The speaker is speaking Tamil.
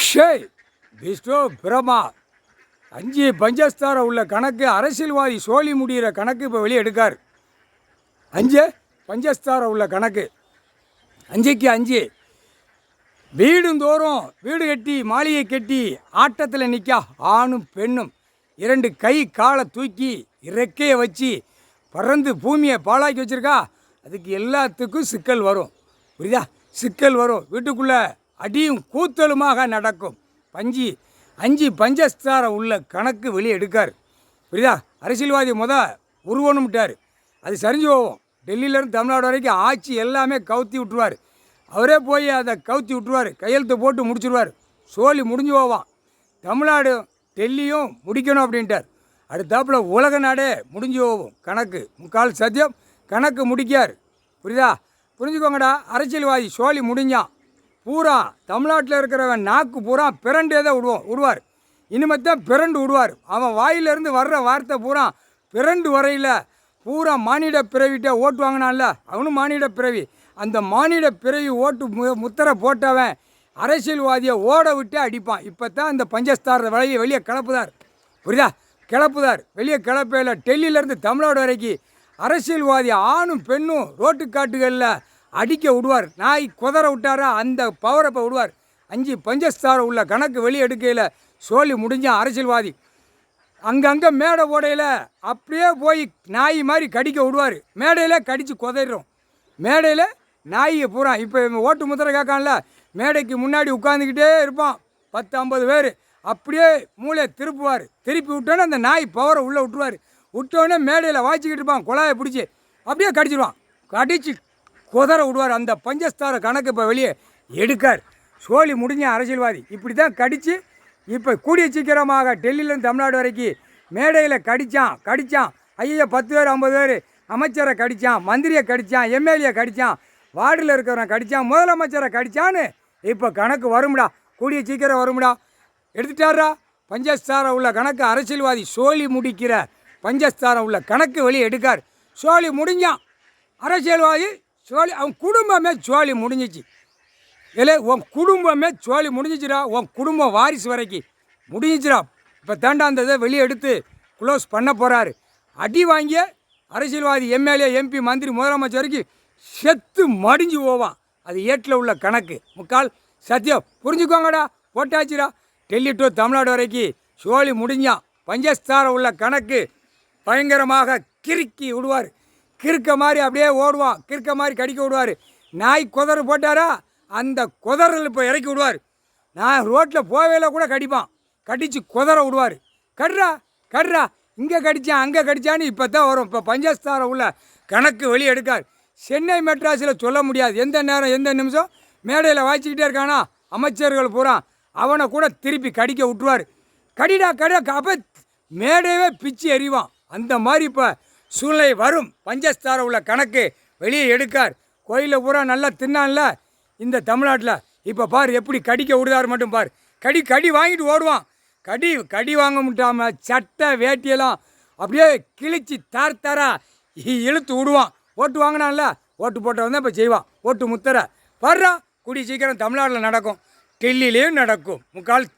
ஷேய் விஷ்ணு பிரமா 5 பஞ்சஸ்தாரம் உள்ள கணக்கு அரசியல்வாதி சோழி முடிகிற கணக்கு இப்போ வெளியே எடுக்கார். 5 பஞ்சஸ்தாரம் உள்ள கணக்கு 5க்கு 5 வீடுந்தோறும் வீடு கட்டி மாளிகை கட்டி ஆட்டத்தில் நிற்க ஆணும் பெண்ணும் 2 கை காலை தூக்கி இறக்கையை வச்சு பறந்து பூமியை பாழாக்கி வச்சுருக்கா. அதுக்கு எல்லாத்துக்கும் சிக்கல் வரும். புரியுதா? சிக்கல் வரும். வீட்டுக்குள்ளே அடியும் கூத்தலுமாக நடக்கும். 5 பஞ்சஸ்தாரம் உள்ள கணக்கு வெளியே எடுக்கார். புரியுதா? அரசியல்வாதி உருவணும்ட்டார். அது சரிஞ்சு போவோம். டெல்லியிலேருந்து தமிழ்நாடு வரைக்கும் ஆட்சி எல்லாமே கவுத்தி விட்டுருவார். அவரே போய் அதை கவுத்தி விட்டுருவார். கையெழுத்து போட்டு முடிச்சுடுவார். சோழி முடிஞ்சு போவான். தமிழ்நாடு டெல்லியும் முடிக்கணும் அப்படின்ட்டார். அடுத்தாப்புல உலக நாடே முடிஞ்சு போகும். கணக்கு முக்கால் சத்தியம் கணக்கு முடிக்கார். புரியுதா? புரிஞ்சுக்கோங்கடா. அரசியல்வாதி சோழி முடிஞ்சான். பூரா தமிழ்நாட்டில் இருக்கிறவன் நாக்கு பூரா பிறண்டே தான் விடுவார். இனிமேத்தான் பிறண்டு விடுவார். அவன் வாயிலிருந்து வர்ற வார்த்தை பூரா பிறண்டு வரையில் பூரா மானிட பிறவிட்ட ஓட்டு வாங்கினான்ல, அவனும் மானிட பிறவி. அந்த மானிட பிறவி ஓட்டு முத்திரை போட்டவன் அரசியல்வாதியை ஓட விட்டு அடிப்பான். இப்போ தான் இந்த பஞ்சஸ்தார வெளியே கிளப்புதார். புரியுதா? கிளப்புதார். வெளியே கிளப்பையில் டெல்லியிலேருந்து தமிழ்நாடு வரைக்கும் அரசியல்வாதி ஆணும் பெண்ணும் ரோட்டு காட்டுகளில் அடிக்க விடுவார். நாய் குதற விட்டாரா அந்த பவரை இப்போ விடுவார். 5 பஞ்சஸ்தாரம் உள்ள கணக்கு வெளியே எடுக்கையில் சோழி முடிஞ்சான் அரசியல்வாதி. அங்கங்கே மேடை ஓடையில் அப்படியே போய் நாய் மாதிரி கடிக்க விடுவார். மேடையில் கடித்து குதறிடும். மேடையில் நாயை பூரா இப்போ ஓட்டு முத்திரை கேட்கான்ல, மேடைக்கு முன்னாடி உட்காந்துக்கிட்டே இருப்பான். 10-50 பேர் அப்படியே மூளையை திருப்பி விட்டோன்னே அந்த நாய் பவரை உள்ளே விட்டுருவார். விட்டோடனே மேடையில் வாய்ச்சிக்கிட்டு இருப்பான். குழாயை பிடிச்சி அப்படியே கடிச்சிடுவான். கடிச்சு குதற விடுவார். அந்த பஞ்சஸ்தார கணக்கு இப்போ வெளியே எடுக்கார். சோழி முடிஞ்ச அரசியல்வாதி இப்படி தான் கடித்து இப்போ கூடிய சீக்கிரமாக டெல்லியிலேருந்து தமிழ்நாடு வரைக்கும் மேடையில் கடித்தான். ஐயோ 10 பேர் 50 பேர் அமைச்சரை கடித்தான், மந்திரியை கடித்தான், எம்எல்ஏ கடித்தான், வார்டில் இருக்கிறவன் கடித்தான், முதலமைச்சரை கடித்தான்னு இப்போ கணக்கு வரும்டா. கூடிய சீக்கிரம் வரும்டா. எடுத்துட்டாரா? பஞ்சஸ்தாரம் உள்ள கணக்கு அரசியல்வாதி சோழி முடிக்கிற பஞ்சஸ்தாரம் உள்ள கணக்கு வெளியே எடுக்கார். சோழி முடிஞ்சான் அரசியல்வாதி. சோழி அவன் குடும்பமே சோழி முடிஞ்சிச்சு. இல்லை உன் குடும்பமே சோழி முடிஞ்சிச்சுடா. உன் குடும்பம் வாரிசு வரைக்கும் முடிஞ்சிச்சுடா. இப்போ தாண்டாந்ததை வெளியே எடுத்து க்ளோஸ் பண்ண போகிறாரு. அடி வாங்கிய அரசியல்வாதி எம்எல்ஏ எம்பி மந்திரி முதலமைச்சர் வரைக்கும் செத்து மடிஞ்சு போவான். அது ஏட்டில் உள்ள கணக்கு முக்கால் சத்தியம். புரிஞ்சுக்கோங்கடா. போட்டாச்சுடா. டெல்லி டு தமிழ்நாடு வரைக்கும் சோழி முடிஞ்சான். பஞ்சஸ்தாரம் உள்ள கணக்கு பயங்கரமாக கிறுக்கி விடுவார். கிறுக்க மாதிரி அப்படியே ஓடுவான். கிறுக்க மாதிரி கடிக்க விடுவார். நாய் குதறு போட்டாரா அந்த குதறல் இப்போ இறக்கி விடுவார். நான் ரோட்டில் போவேல கூட கடிப்பான். கடித்து குதற விடுவார். கட்றா இங்கே கடித்தான் அங்கே கடித்தான்னு இப்போ தான் வரும். இப்போ பஞ்சஸ்தாரம் உள்ள கணக்கு வெளியே எடுக்கார். சென்னை மெட்ராஸில் சொல்ல முடியாது. எந்த நேரம் எந்த நிமிஷம் மேடையில் வாய்ச்சிக்கிட்டே இருக்கானா அமைச்சர்கள் பூரா அவனை கூட திருப்பி கடிக்க விட்டுருவார். கடிடா அப்போ மேடையவே பிச்சு எறிவான். அந்த மாதிரி இப்போ சூழ்நிலை வரும். பஞ்சஸ்தாரம் உள்ள கணக்கு வெளியே எடுக்கார். கோயிலில் பூரா நல்லா தின்னான்ல இந்த தமிழ்நாட்டில். இப்போ பார் எப்படி கடிக்க விடுதார் மட்டும் பார். கடி வாங்கிட்டு ஓடுவான். கடி வாங்க முட்டாமல் சட்டை வேட்டியெல்லாம் அப்படியே கிழிச்சி தாரா இழுத்து விடுவான். ஓட்டு வாங்கினான்ல, ஓட்டு போட்டவன் தான் இப்போ செய்வான். ஓட்டு முத்திரை பாடுறா. கூடிய சீக்கிரம் தமிழ்நாட்டில் நடக்கும். டெல்லியிலையும் நடக்கும். முக்கால்